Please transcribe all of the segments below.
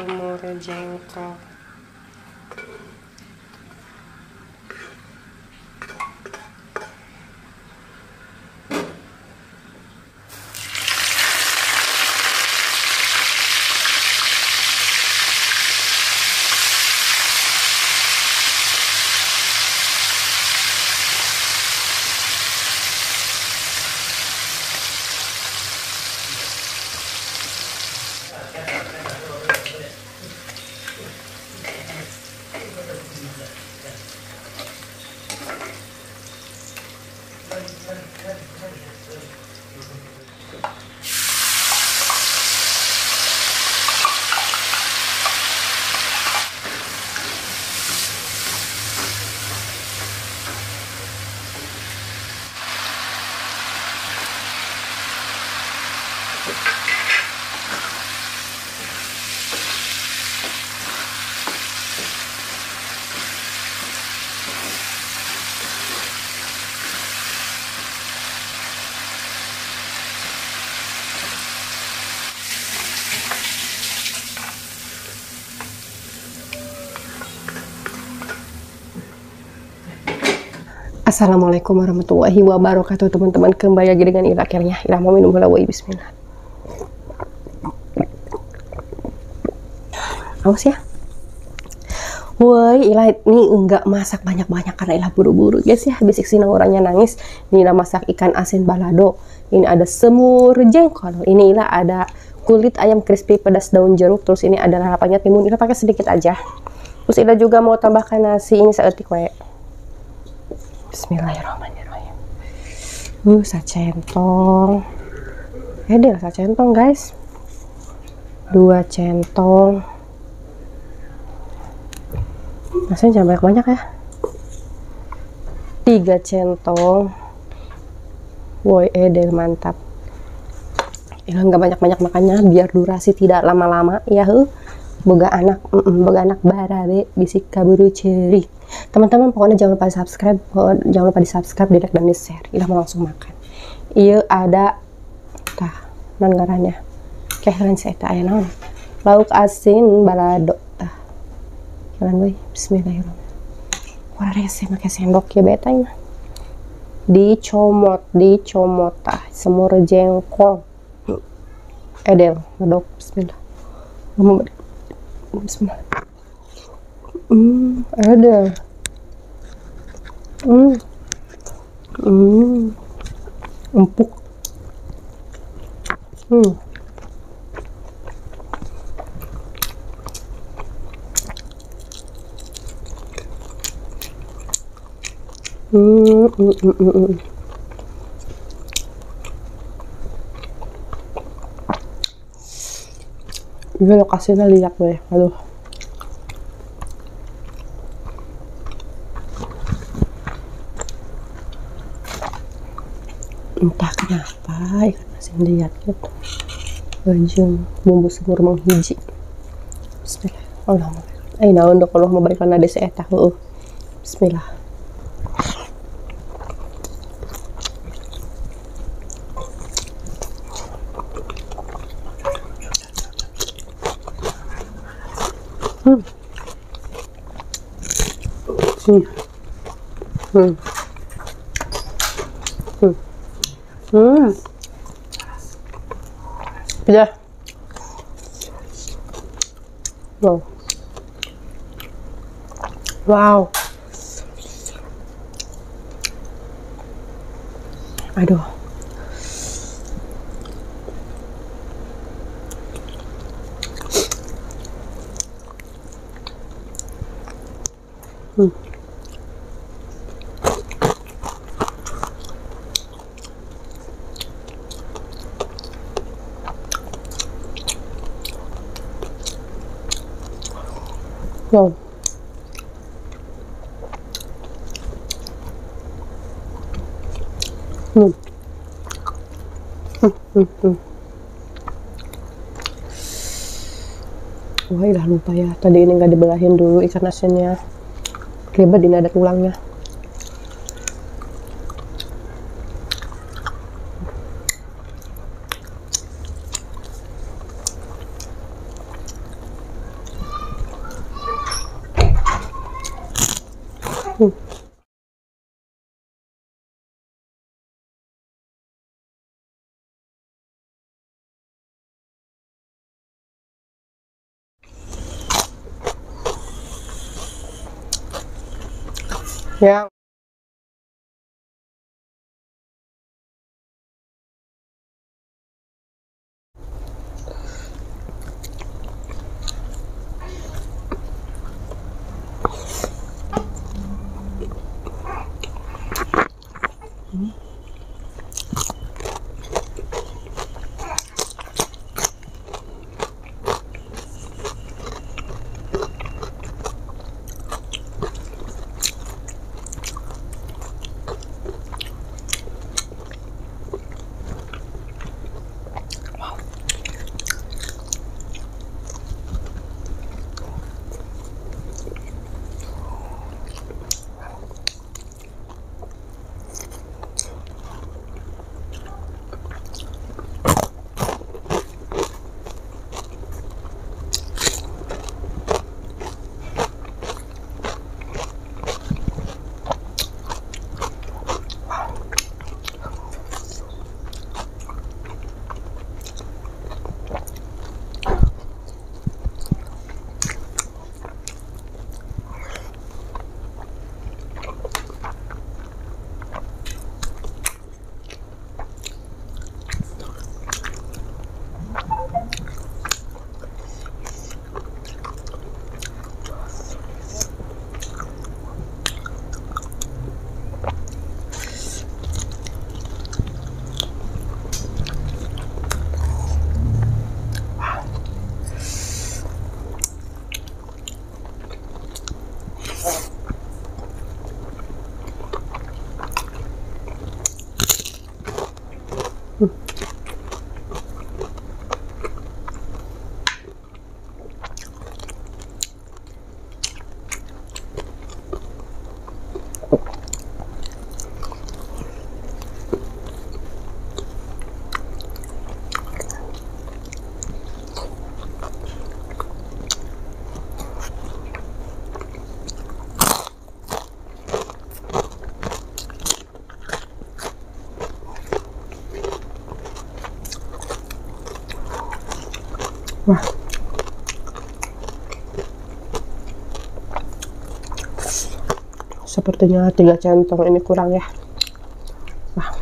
semur jengkol. Assalamualaikum warahmatullahi wabarakatuh, teman-teman. Kembali lagi dengan Ira. Akhirnya Ira mau minum bola. Bismillah. Awas ya. Woi, Ira ini enggak masak banyak-banyak karena Ira buru-buru guys ya. Bisik sini orangnya nangis. Ini Ira masak ikan asin balado. Ini ada semur jengkol. Ini Ira ada kulit ayam crispy pedas daun jeruk. Terus ini ada lalapannya timun. Ira pakai sedikit aja. Terus Ira juga mau tambahkan nasi ini seetik wae. Bismillahirrahmanirrahim. Sacentong. Edel sacentong guys. 2 centong. Rasanya jangan banyak-banyak ya. 3 centong. Woi, edel mantap. Ini nggak banyak-banyak makannya biar durasi tidak lama-lama ya. Boga anak barabe bisik kaburu ceri. Teman-teman pokoknya jangan lupa di subscribe, di like dan di share. Ira mau langsung makan. Iya ada tah nanggarannya kehelan saya teh aya naon lauk asin balado tah jalan we. Bismillahirrahmanirrahim. Wah rese make sendok ya beta mah dicomot tah semur jengkol edel ngedok. Bismillah. Bismillah. Ada. Empuk. Ini lokasinya lihat deh. Aduh. Entah kenapa ikan asin lihat gitu. Banjung bumbu semur menghiji. Bismillah. Allahumma naon dok Allah mau berikan nade seetah. Bismillah. Ya. Wow. Aduh. Wow. Wah, udah lupa ya. Tadi ini nggak dibelahin dulu ikan asinnya. Ribet ini ada tulangnya. Ya. Wah, sepertinya 3 centong ini kurang ya. Wah,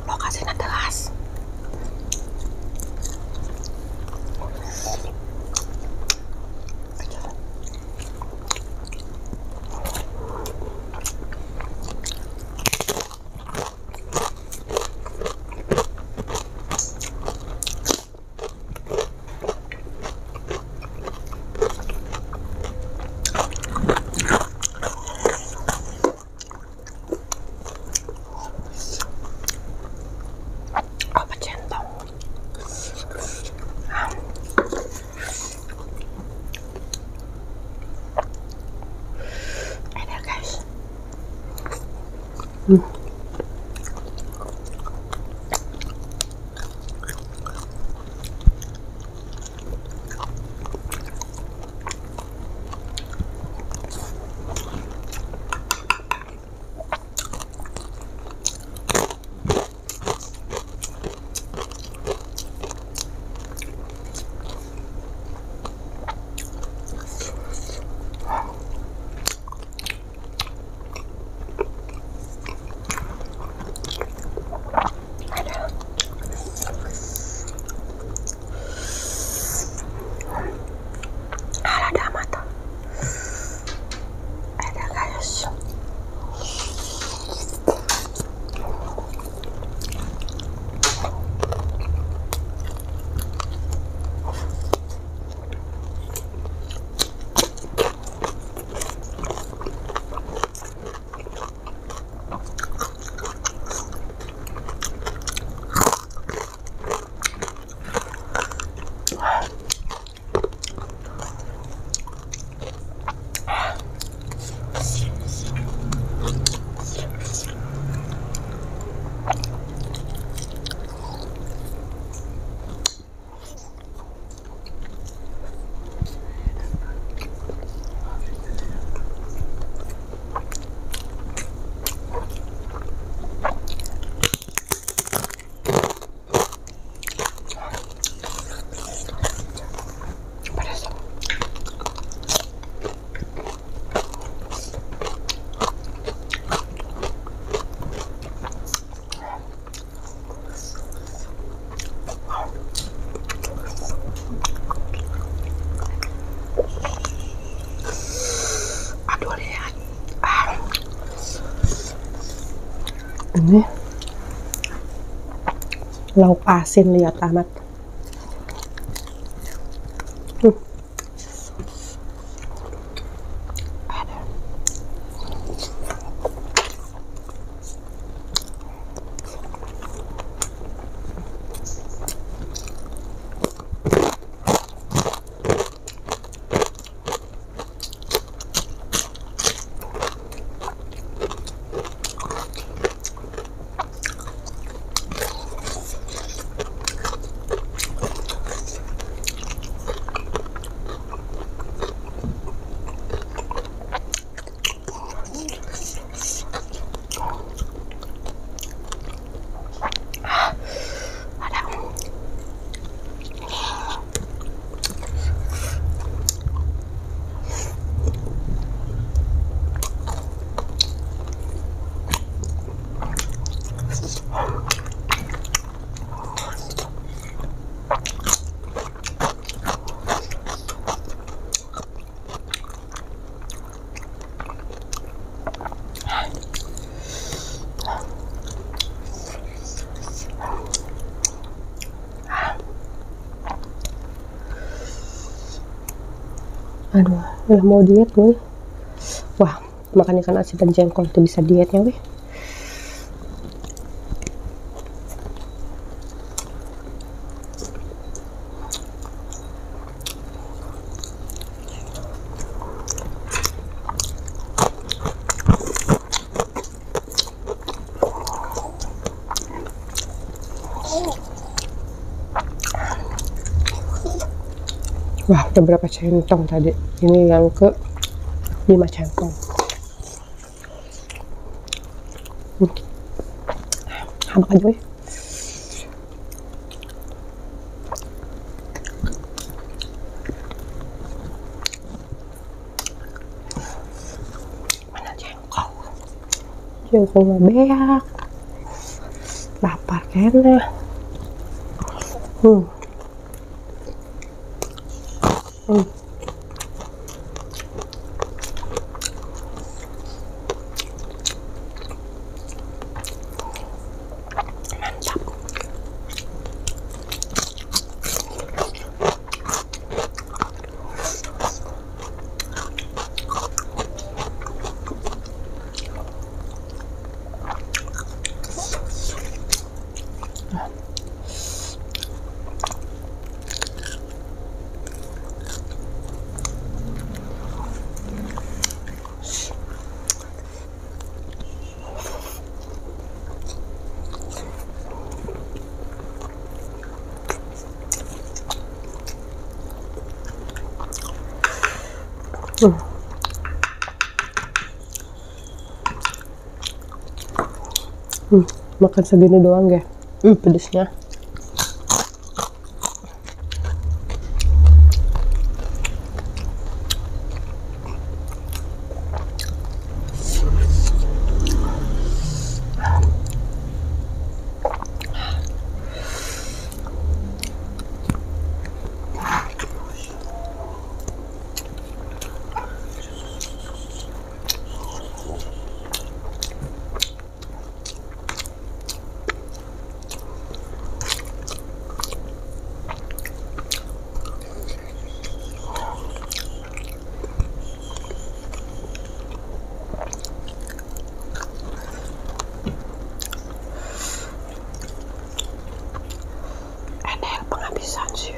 lokasinya teras. Apa centong? Ada guys. Aduh, lihat. Ini lauk asin, lihat amat. Aduh, udah mau diet gue. Wah, makan ikan asin dan jengkol itu bisa dietnya weh. Wah, udah berapa centong tadi? Ini yang ke 5 centong. Habak aja weh. Mana jengkol? Jengkol mah beak. Lapar kene. Makan segini doang ya. Pedesnya. Penghabisan sih.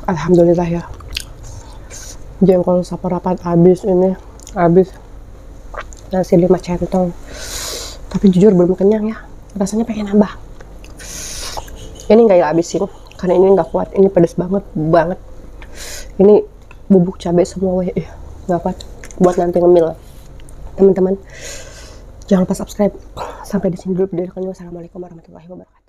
Alhamdulillah ya, jengkol saperapat habis ini, habis nasi 5 centong. Tapi jujur belum kenyang ya, rasanya pengen nambah. Ini nggak ya habisin, karena ini nggak kuat, ini pedas banget banget. Ini bubuk cabai semua weh, nggak kuat buat nanti ngemil. Teman-teman jangan lupa subscribe. Sampai di sini dulu video kali ini. Wassalamualaikum warahmatullahi wabarakatuh.